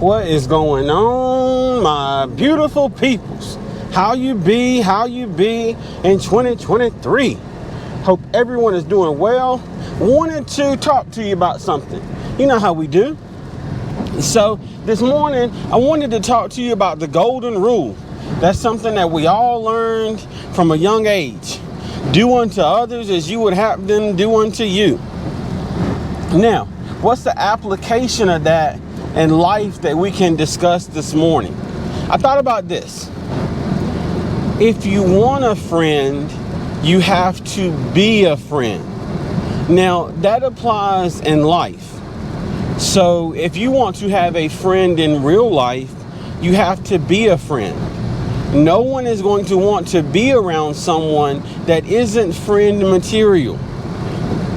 What is going on, my beautiful peoples? How you be in 2023? Hope everyone is doing well. Wanted to talk to you about something. You know how we do. So this morning, I wanted to talk to you about the golden rule. That's something that we all learned from a young age. Do unto others as you would have them do unto you. Now, what's the application of that in life that we can discuss this morning? I thought about this. If you want a friend, you have to be a friend. Now, that applies in life. So if you want to have a friend in real life, you have to be a friend. No one is going to want to be around someone that isn't friend material.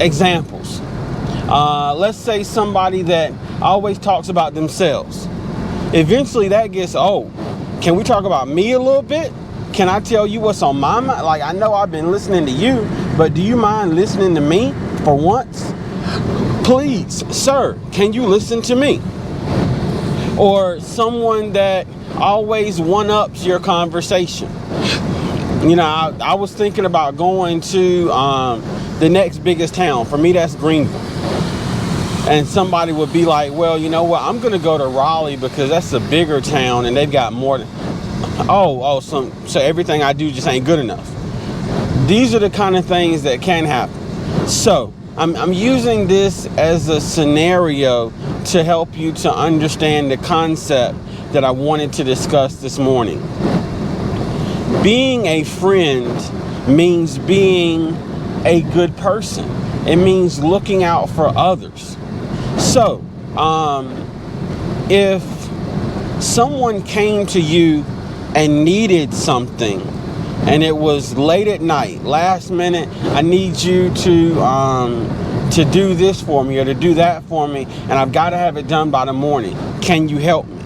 Examples. Let's say somebody that always talks about themselves. Eventually that gets old. Can we talk about me a little bit? Can I tell you what's on my mind? Like, I know I've been listening to you, but do you mind listening to me for once? Please, sir, can you listen to me? Or someone that always one-ups your conversation. You know, I was thinking about going to the next biggest town. For me, that's Greenville. And somebody would be like, well, you know what? I'm going to go to Raleigh because that's a bigger town and they've got more. So everything I do just ain't good enough. These are the kind of things that can happen. So I'm using this as a scenario to help you to understand the concept that I wanted to discuss this morning. Being a friend means being a good person. It means looking out for others. So, if someone came to you and needed something, and it was late at night, last minute, I need you to do this for me or to do that for me, and I've got to have it done by the morning. Can you help me?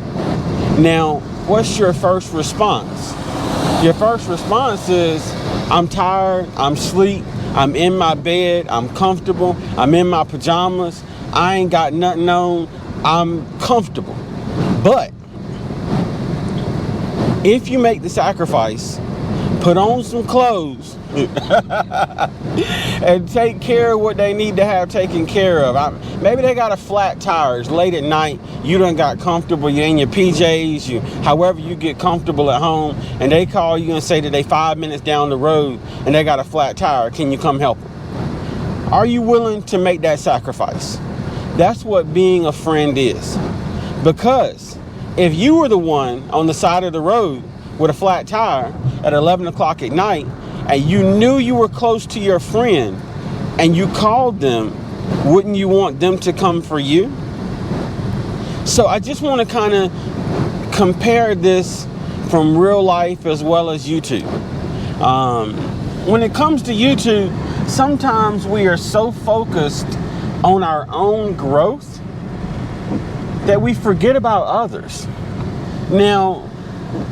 Now, what's your first response? Your first response is, I'm tired, I'm asleep, I'm in my bed, I'm comfortable, I'm in my pajamas, I ain't got nothing on, I'm comfortable. But if you make the sacrifice, put on some clothes and take care of what they need to have taken care of. Maybe they got a flat tire. It's late at night. You done got comfortable. You're in your PJs. However you get comfortable at home. And they call you and say that they 5 minutes down the road and they got a flat tire. Can you come help them? Are you willing to make that sacrifice? That's what being a friend is. Because if you were the one on the side of the road with a flat tire at 11 o'clock at night, and you knew you were close to your friend, and you called them, wouldn't you want them to come for you? So I just want to kind of compare this from real life as well as YouTube. When it comes to YouTube, sometimes we are so focused on our own growth that we forget about others. Now,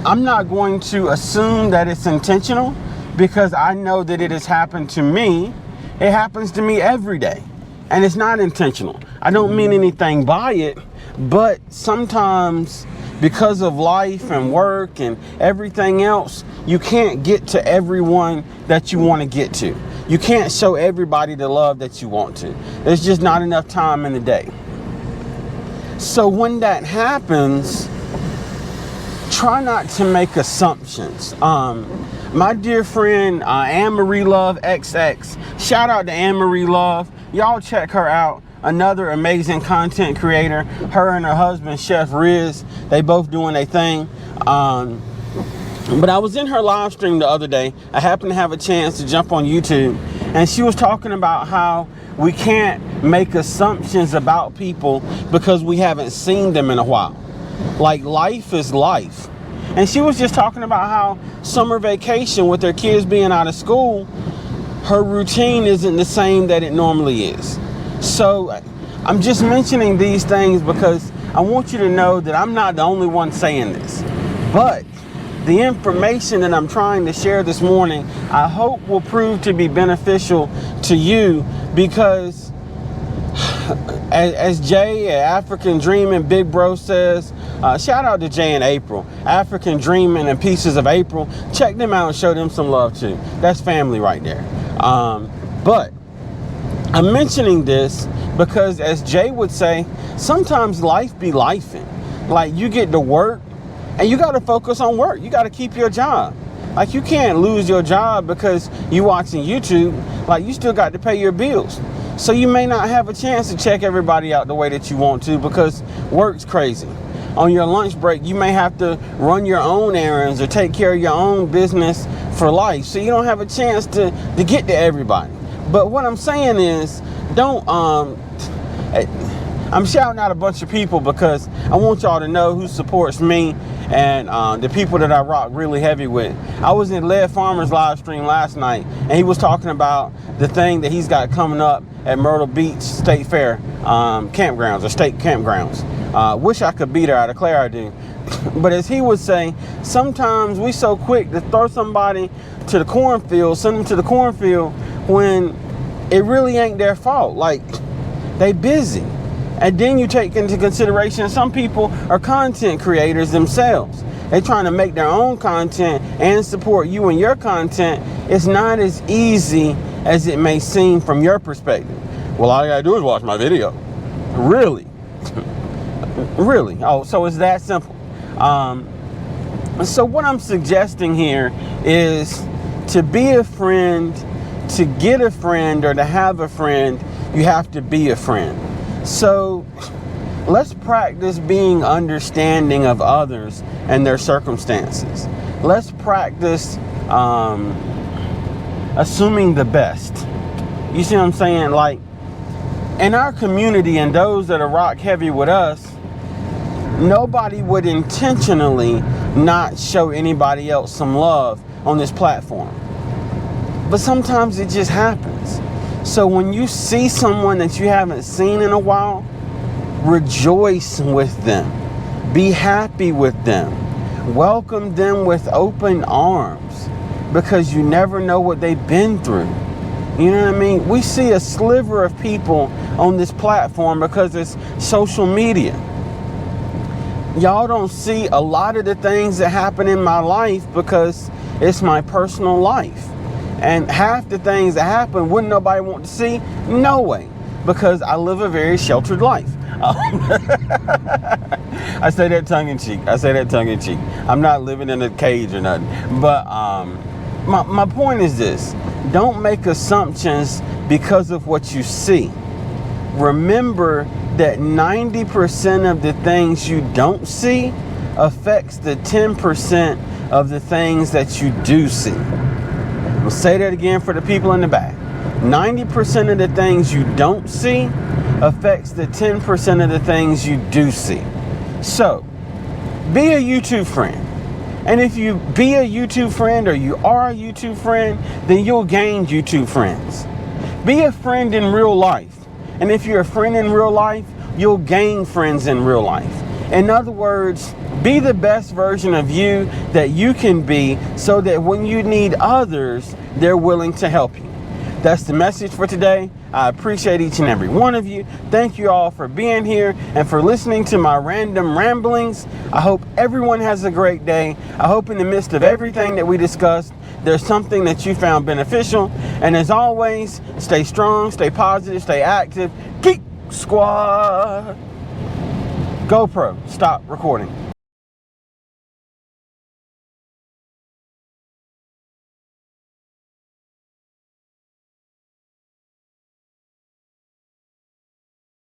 I'm not going to assume that it's intentional because I know that it has happened to me. It happens to me every day, and it's not intentional. I don't mean anything by it, but sometimes because of life and work and everything else, you can't get to everyone that you want to get to. You can't show everybody the love that you want to. There's just not enough time in the day. So when that happens, try not to make assumptions. My dear friend, Anne-Marie Love XX, shout out to Anne-Marie Love. Y'all check her out. Another amazing content creator. Her and her husband, Chef Riz, they both doing their thing. But I was in her live stream the other day. I happened to have a chance to jump on YouTube, and she was talking about how we can't make assumptions about people because we haven't seen them in a while. Like, life is life. And she was just talking about how summer vacation with their kids being out of school, her routine isn't the same that it normally is. So I'm just mentioning these things because I want you to know that I'm not the only one saying this. But the information that I'm trying to share this morning, I hope will prove to be beneficial to you, because as Jay at African Dream and Big Bro says, Shout out to Jay and April, African Dreaming and Pieces of April. Check them out and show them some love too. That's family right there. But I'm mentioning this because, as Jay would say, sometimes life be lifing. Like, you get to work and you got to focus on work. You got to keep your job. Like, you can't lose your job because you watching YouTube. Like, you still got to pay your bills. So you may not have a chance to check everybody out the way that you want to because work's crazy. On your lunch break, you may have to run your own errands or take care of your own business for life. So you don't have a chance to get to everybody. But what I'm saying is, don't, I'm shouting out a bunch of people because I want y'all to know who supports me and the people that I rock really heavy with. I was in Lead Farmer's live stream last night, and he was talking about the thing that he's got coming up at Myrtle Beach State Fair campgrounds or state campgrounds. Wish I could be there. I declare I do. But as he would say, sometimes we so quick to throw somebody to the cornfield, send them to the cornfield when it really ain't their fault. Like, they busy. And then you take into consideration some people are content creators themselves. They're trying to make their own content and support you and your content. It's not as easy as it may seem from your perspective. Well, all I gotta do is watch my video. Really? Really? Oh, so it's that simple. So what I'm suggesting here is to be a friend, to get a friend, or to have a friend, you have to be a friend. So let's practice being understanding of others and their circumstances. Let's practice assuming the best. You see what I'm saying? Like, in our community and those that are rock heavy with us, nobody would intentionally not show anybody else some love on this platform. But sometimes it just happens. So when you see someone that you haven't seen in a while, rejoice with them. Be happy with them. Welcome them with open arms, because you never know what they've been through. You know what I mean? We see a sliver of people on this platform because it's social media. Y'all don't see a lot of the things that happen in my life because it's my personal life. And half the things that happen, wouldn't nobody want to see? No way. Because I live a very sheltered life. I say that tongue in cheek. I'm not living in a cage or nothing. But my point is this. Don't make assumptions because of what you see. Remember that 90% of the things you don't see affects the 10% of the things that you do see. We'll say that again for the people in the back. 90% of the things you don't see affects the 10% of the things you do see. So, be a YouTube friend. And if you be a YouTube friend or you are a YouTube friend, then you'll gain YouTube friends. Be a friend in real life. And if you're a friend in real life, you'll gain friends in real life. In other words, be the best version of you that you can be so that when you need others, they're willing to help you. That's the message for today. I appreciate each and every one of you. Thank you all for being here and for listening to my random ramblings. I hope everyone has a great day. I hope in the midst of everything that we discussed, there's something that you found beneficial. And as always, stay strong, stay positive, stay active. Geek Squad. GoPro, stop recording.